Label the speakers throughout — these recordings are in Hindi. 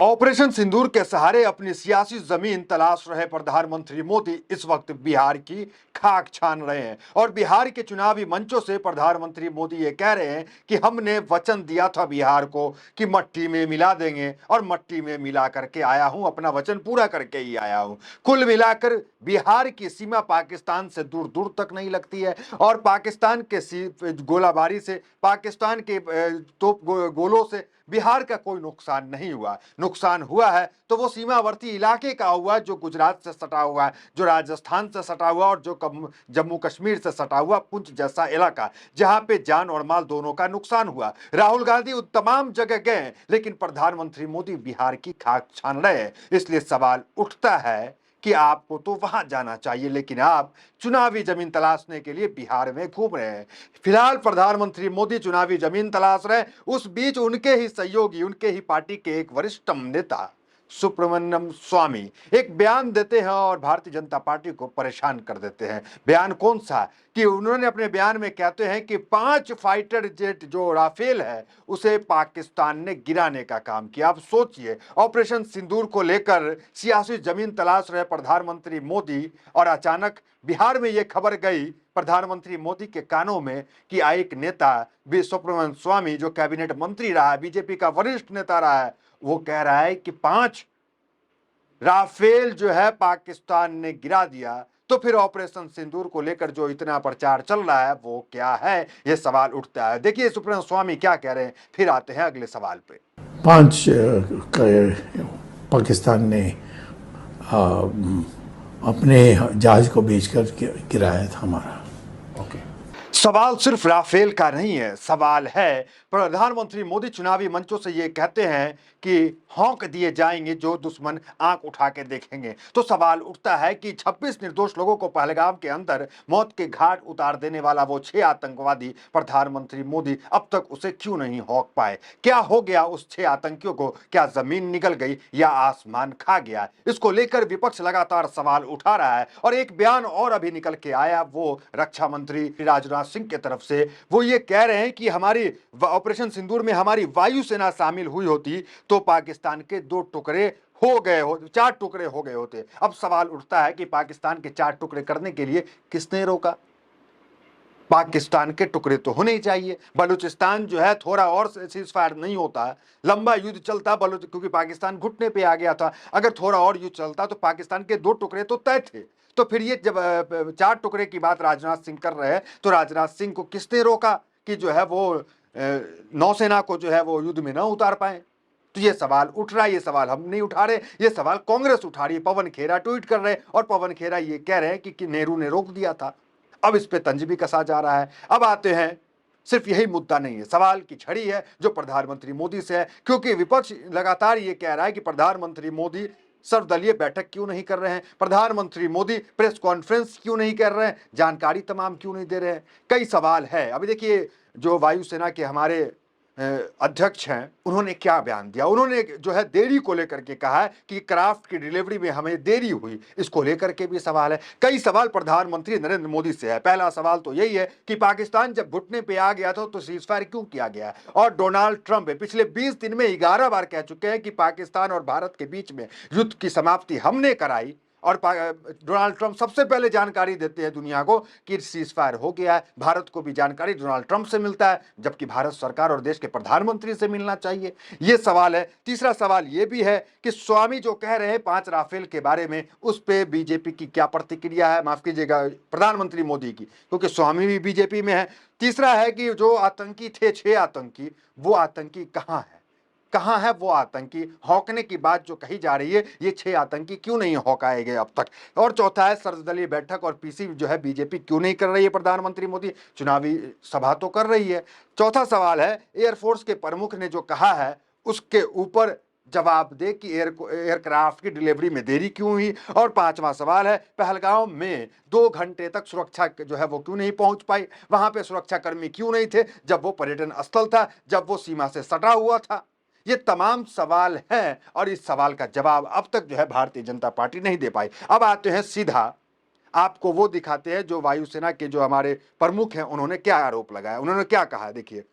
Speaker 1: ऑपरेशन सिंदूर के सहारे अपनी सियासी जमीन तलाश रहे प्रधानमंत्री मोदी इस वक्त बिहार की खाक छान रहे हैं और बिहार के चुनावी मंचों से प्रधानमंत्री मोदी ये कह रहे हैं कि हमने वचन दिया था बिहार को कि मट्टी में मिला देंगे और मट्टी में मिला करके आया हूं, अपना वचन पूरा करके ही आया हूं। कुल मिलाकर बिहार की सीमा पाकिस्तान से दूर दूर तक नहीं लगती है और पाकिस्तान के गोलाबारी से, पाकिस्तान के तोप गोलों से बिहार का कोई नुकसान नहीं हुआ। नुकसान हुआ है तो वो सीमावर्ती इलाके का हुआ जो गुजरात से सटा हुआ है, जो राजस्थान से सटा हुआ और जो जम्मू कश्मीर से सटा हुआ पुंछ जैसा इलाका, जहां पे जान और माल दोनों का नुकसान हुआ। राहुल गांधी उन तमाम जगह गए लेकिन प्रधानमंत्री मोदी बिहार की खाक छान रहे हैं। इसलिए सवाल उठता है कि आपको तो वहां जाना चाहिए लेकिन आप चुनावी जमीन तलाशने के लिए बिहार में घूम रहे हैं। फिलहाल प्रधानमंत्री मोदी चुनावी जमीन तलाश रहे, उस बीच उनके ही सहयोगी, उनके ही पार्टी के एक वरिष्ठ नेता सुब्रमण्यम स्वामी एक बयान देते हैं और भारतीय जनता पार्टी को परेशान कर देते हैं। बयान कौन सा कि उन्होंने अपने बयान में कहते हैं कि 5 फाइटर जेट जो राफेल है उसे पाकिस्तान ने गिराने का काम किया। आप सोचिए, ऑपरेशन सिंदूर को लेकर सियासी जमीन तलाश रहे प्रधानमंत्री मोदी और अचानक बिहार में यह खबर गई प्रधानमंत्री मोदी के कानों में कि एक नेता सुब्रमण्यम स्वामी जो कैबिनेट मंत्री रहा है, बीजेपी का वरिष्ठ नेता रहा है, वो कह रहा है कि 5 राफेल जो है पाकिस्तान ने गिरा दिया। तो फिर ऑपरेशन सिंदूर को लेकर जो इतना प्रचार चल रहा है वो क्या है, ये सवाल उठता है। देखिए सुब्रमण्यम स्वामी क्या कह रहे हैं, फिर आते हैं अगले सवाल पे।
Speaker 2: 5 पाकिस्तान ने अपने जहाज को बेचकर गिराया था हमारा।
Speaker 1: सवाल सिर्फ राफेल का नहीं है, सवाल है प्रधानमंत्री मोदी चुनावी मंचों से ये कहते हैं कि हौंक दिए जाएंगे जो दुश्मन आंख उठा के देखेंगे। तो सवाल उठता है कि 26 निर्दोष लोगों को पहलगाम के अंदर मौत के घाट उतार देने वाला वो 6 आतंकवादी प्रधानमंत्री मोदी अब तक उसे क्यों नहीं हौंक पाए? क्या हो गया उस 6 आतंकियों को? क्या जमीन निगल गई या आसमान खा गया? इसको लेकर विपक्ष लगातार सवाल उठा रहा है और एक बयान और अभी निकल के आया, वो रक्षा मंत्री राजनाथ सिंह की तरफ से। वो ये कह रहे हैं कि हमारी ऑपरेशन सिंदूर में हमारी वायुसेना शामिल हुई होती तो पाकिस्तान के 2 टुकड़े हो गए हो, 4 टुकड़े हो गए होते। अब सवाल उठता है कि पाकिस्तान के 4 टुकड़े करने के लिए किसने रोका? पाकिस्तान के टुकड़े तो होने ही चाहिए। बलूचिस्तान जो है थोड़ा और सीज फायर नहीं होता, लंबा युद्ध चलता क्योंकि पाकिस्तान घुटने पे आ गया था। अगर थोड़ा और युद्ध चलता तो पाकिस्तान के 2 टुकड़े तो तय थे। तो फिर ये जब 4 टुकड़े की बात राजनाथ सिंह कर रहे हैं तो राजनाथ सिंह को किसने रोका कि जो है वो नौसेना को जो है वो युद्ध में न उतार पाए? तो ये सवाल उठ रहा है। ये सवाल हम नहीं उठा रहे, ये सवाल कांग्रेस उठा रही है। पवन खेरा ट्वीट कर रहे हैं और पवन खेरा ये कह रहे हैं कि नेहरू ने रोक दिया था। अब इस पे तंज भी कसा जा रहा है। अब आते हैं, सिर्फ यही मुद्दा नहीं है, सवाल की छड़ी है जो प्रधानमंत्री मोदी से है, क्योंकि विपक्ष लगातार ये कह रहा है कि प्रधानमंत्री मोदी सर्वदलीय बैठक क्यों नहीं कर रहे हैं, प्रधानमंत्री मोदी प्रेस कॉन्फ्रेंस क्यों नहीं कर रहे हैं, जानकारी तमाम क्यों नहीं दे रहे हैं। कई सवाल है। अभी देखिए जो वायुसेना के हमारे अध्यक्ष हैं उन्होंने क्या बयान दिया। उन्होंने जो है देरी को लेकर के कहा है कि क्राफ्ट की डिलीवरी में हमें देरी हुई, इसको लेकर के भी सवाल है। कई सवाल प्रधानमंत्री नरेंद्र मोदी से है। पहला सवाल तो यही है कि पाकिस्तान जब घुटने पे आ गया था तो सीज फायर क्यों किया गया? और डोनाल्ड ट्रंप पिछले 20 दिन में 11 बार कह चुके हैं कि पाकिस्तान और भारत के बीच में युद्ध की समाप्ति हमने कराई और डोनाल्ड ट्रंप सबसे पहले जानकारी देते हैं दुनिया को कि सीज फायर हो गया है। भारत को भी जानकारी डोनाल्ड ट्रंप से मिलता है जबकि भारत सरकार और देश के प्रधानमंत्री से मिलना चाहिए। ये सवाल है। तीसरा सवाल ये भी है कि स्वामी जो कह रहे हैं 5 राफेल के बारे में, उस पे बीजेपी की क्या प्रतिक्रिया है, माफ कीजिएगा प्रधानमंत्री मोदी की, क्योंकि स्वामी भी बीजेपी में है। तीसरा है कि जो आतंकी थे 6 आतंकी, वो आतंकी कहाँ है? कहां है वो आतंकी? हौंकने की बात जो कही जा रही है, ये 6 आतंकी क्यों नहीं हौंकाए गए अब तक? और चौथा है सर्वदलीय बैठक और पीसी जो है बीजेपी क्यों नहीं कर रही है? प्रधानमंत्री मोदी चुनावी सभा तो कर रही है। चौथा सवाल है एयरफोर्स के प्रमुख ने जो कहा है उसके ऊपर जवाब दे कि एयरक्राफ्ट की डिलीवरी में देरी क्यों हुई। और 5वां सवाल है पहलगाम में 2 घंटे तक सुरक्षा जो है वो क्यों नहीं पहुंच पाई? वहां पे सुरक्षा कर्मी क्यों नहीं थे जब वो पर्यटन स्थल था, जब वो सीमा से सटा हुआ था? ये तमाम सवाल हैं और इस सवाल का जवाब अब तक जो है भारतीय जनता पार्टी नहीं दे पाई। अब आते हैं सीधा, आपको वो दिखाते हैं जो वायुसेना के जो हमारे प्रमुख हैं उन्होंने क्या आरोप लगाया, उन्होंने क्या कहा। देखिए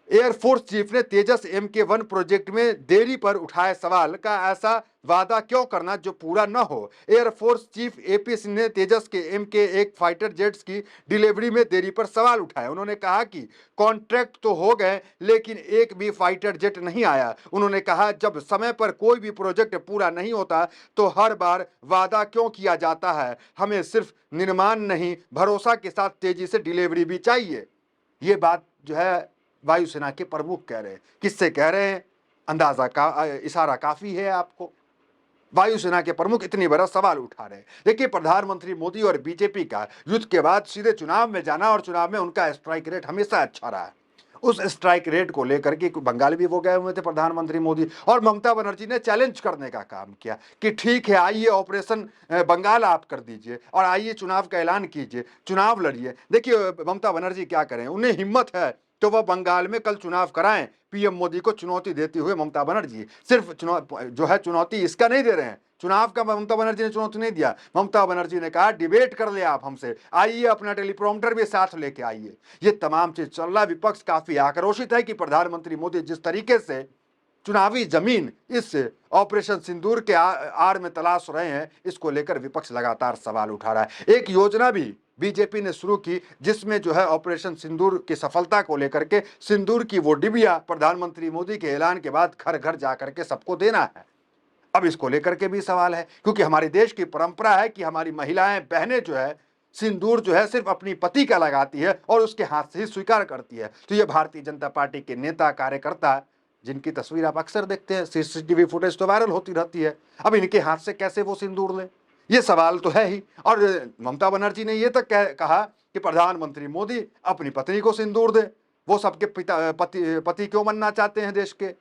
Speaker 1: एयरफोर्स चीफ ने तेजस MK1 प्रोजेक्ट में देरी पर उठाए सवाल का ऐसा वादा क्यों करना जो पूरा न हो। एयरफोर्स चीफ AP सिंह ने तेजस के MK1 फाइटर जेट्स की डिलीवरी में देरी पर सवाल उठाए। उन्होंने कहा कि कॉन्ट्रैक्ट तो हो गए लेकिन एक भी फाइटर जेट नहीं आया। उन्होंने कहा जब समय पर कोई भी प्रोजेक्ट पूरा नहीं होता तो हर बार वादा क्यों किया जाता है। हमें सिर्फ निर्माण नहीं भरोसा के साथ तेजी से डिलीवरी भी चाहिए। ये बात जो है वायुसेना के प्रमुख कह रहे हैं। किससे कह रहे हैं, अंदाजा का इशारा काफी है आपको। वायुसेना के प्रमुख इतनी बड़ा सवाल उठा रहे हैं। देखिए, प्रधानमंत्री मोदी और बीजेपी का युद्ध के बाद सीधे चुनाव में जाना और चुनाव में उनका स्ट्राइक रेट हमेशा अच्छा रहा है। उस स्ट्राइक रेट को लेकर के बंगाल भी वो गए हुए थे प्रधानमंत्री मोदी, और ममता बनर्जी ने चैलेंज करने का काम किया कि ठीक है, आइए ऑपरेशन बंगाल आप कर दीजिए और आइए चुनाव का ऐलान कीजिए, चुनाव लड़िए। देखिए ममता बनर्जी क्या करें, उन्हें हिम्मत है तो वह बंगाल में कल चुनाव कराएं। पीएम मोदी को चुनौती देते हुए ममता बनर्जी सिर्फ जो है चुनौती इसका नहीं दे रहे हैं, चुनाव का ममता बनर्जी ने चुनौती नहीं दिया। ममता बनर्जी ने कहा डिबेट कर ले आप हमसे, आइए अपना टेलीप्रॉम्प्टर भी साथ लेके आइए। ये तमाम चीज चल रहा है। विपक्ष काफी आक्रोशित है कि प्रधानमंत्री मोदी जिस तरीके से चुनावी जमीन इस ऑपरेशन सिंदूर के आड़ में तलाश रहे हैं, इसको लेकर विपक्ष लगातार सवाल उठा रहा है। एक योजना भी बीजेपी ने शुरू की जिसमें जो है ऑपरेशन सिंदूर की सफलता को लेकर के सिंदूर की वो डिबिया प्रधानमंत्री मोदी के ऐलान के बाद घर घर जाकर के सबको देना है। अब इसको लेकर के भी सवाल है, क्योंकि हमारे देश की परंपरा है कि हमारी महिलाएं बहनें जो है सिंदूर जो है सिर्फ अपनी पति का लगाती है और उसके हाथ से ही स्वीकार करती है। तो ये भारतीय जनता पार्टी के नेता कार्यकर्ता जिनकी तस्वीर आप अक्सर देखते हैं, CCTV फुटेज तो वायरल होती रहती है, अब इनके हाथ से कैसे वो सिंदूर ले, ये सवाल तो है ही। और ममता बनर्जी ने ये तक कहा कि प्रधानमंत्री मोदी अपनी पत्नी को सिंदूर दे, वो सबके पति क्यों बनना चाहते हैं देश के।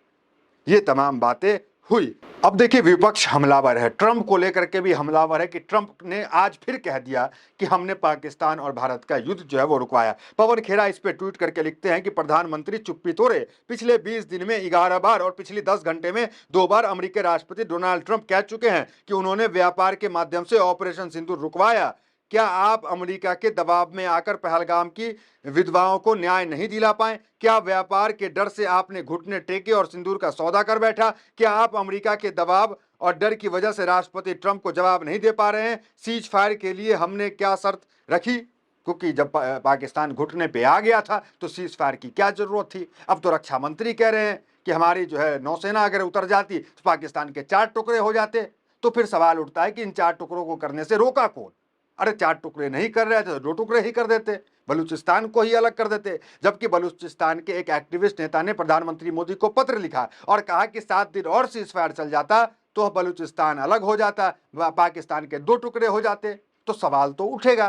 Speaker 1: ये तमाम बातें हुई। अब देखिए विपक्ष हमलावर है, ट्रंप को लेकर के भी हमलावर है कि ट्रंप ने आज फिर कह दिया कि हमने पाकिस्तान और भारत का युद्ध जो है वो रुकवाया। पवन खेरा इस पे ट्वीट करके लिखते हैं कि प्रधानमंत्री चुप्पी तोड़े, पिछले 20 दिन में 11 बार और पिछले 10 घंटे में 2 बार अमेरिकी राष्ट्रपति डोनाल्ड ट्रंप कह चुके हैं कि उन्होंने व्यापार के माध्यम से ऑपरेशन सिंदूर रुकवाया। क्या आप अमेरिका के दबाव में आकर पहलगाम की विधवाओं को न्याय नहीं दिला पाए? क्या व्यापार के डर से आपने घुटने टेके और सिंदूर का सौदा कर बैठा? क्या आप अमेरिका के दबाव और डर की वजह से राष्ट्रपति ट्रंप को जवाब नहीं दे पा रहे हैं? सीज फायर के लिए हमने क्या शर्त रखी? क्योंकि जब पाकिस्तान घुटने पे आ गया था तो सीज फायर की क्या जरूरत थी। अब तो रक्षा मंत्री कह रहे हैं कि हमारी जो है नौसेना अगर उतर जाती तो पाकिस्तान के 4 टुकड़े हो जाते। तो फिर सवाल उठता है कि इन 4 टुकड़ों को करने से रोका कौन? अरे 4 टुकड़े नहीं कर रहे थे तो 2 टुकड़े ही कर देते, बलूचिस्तान को ही अलग कर देते। जबकि बलूचिस्तान के एक एक्टिविस्ट नेता ने प्रधानमंत्री मोदी को पत्र लिखा और कहा कि 7 दिन और सीज फायर चल जाता तो बलूचिस्तान अलग हो जाता, पाकिस्तान के 2 टुकड़े हो जाते। तो सवाल तो उठेगा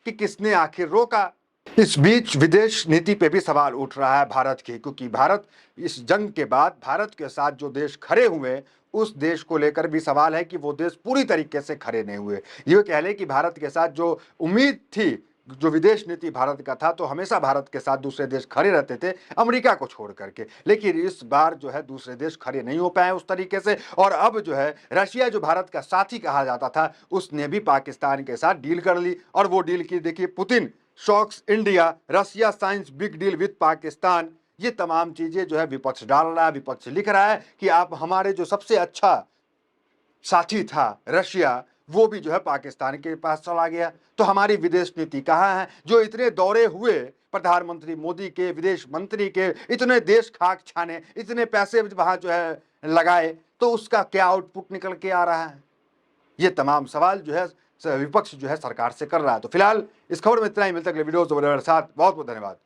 Speaker 1: कि किसने आखिर रोका। इस बीच विदेश नीति पे भी सवाल उठ रहा है भारत की, क्योंकि भारत इस जंग के बाद भारत के साथ जो देश खड़े हुए उस देश को लेकर भी सवाल है कि वो देश पूरी तरीके से खड़े नहीं हुए। ये कह लें कि भारत के साथ जो उम्मीद थी, जो विदेश नीति भारत का था, तो हमेशा भारत के साथ दूसरे देश खड़े रहते थे अमेरिका को छोड़ करके, लेकिन इस बार जो है दूसरे देश खड़े नहीं हो पाए उस तरीके से। और अब जो है रशिया जो भारत का साथी कहा जाता था उसने भी पाकिस्तान के साथ डील कर ली, और वो डील की देखिए, Putin shocks India, Russia signs big deal with Pakistan. ये तमाम चीजें जो है विपक्ष डाल रहा है, विपक्ष लिख रहा है कि आप हमारे जो सबसे अच्छा साथी था रशिया, वो भी जो है पाकिस्तान के पास चला गया। तो हमारी विदेश नीति कहाँ है? जो इतने दौरे हुए प्रधानमंत्री मोदी के, विदेश मंत्री के, इतने देश खाक छाने, इतने पैसे वहां जो है लगाए, तो उसका क्या आउटपुट निकल के आ रहा है? ये तमाम सवाल जो है विपक्ष जो है सरकार से कर रहा है। तो फिलहाल इस खबर में इतना ही। मिलते अगले वीडियो साथ। बहुत बहुत धन्यवाद।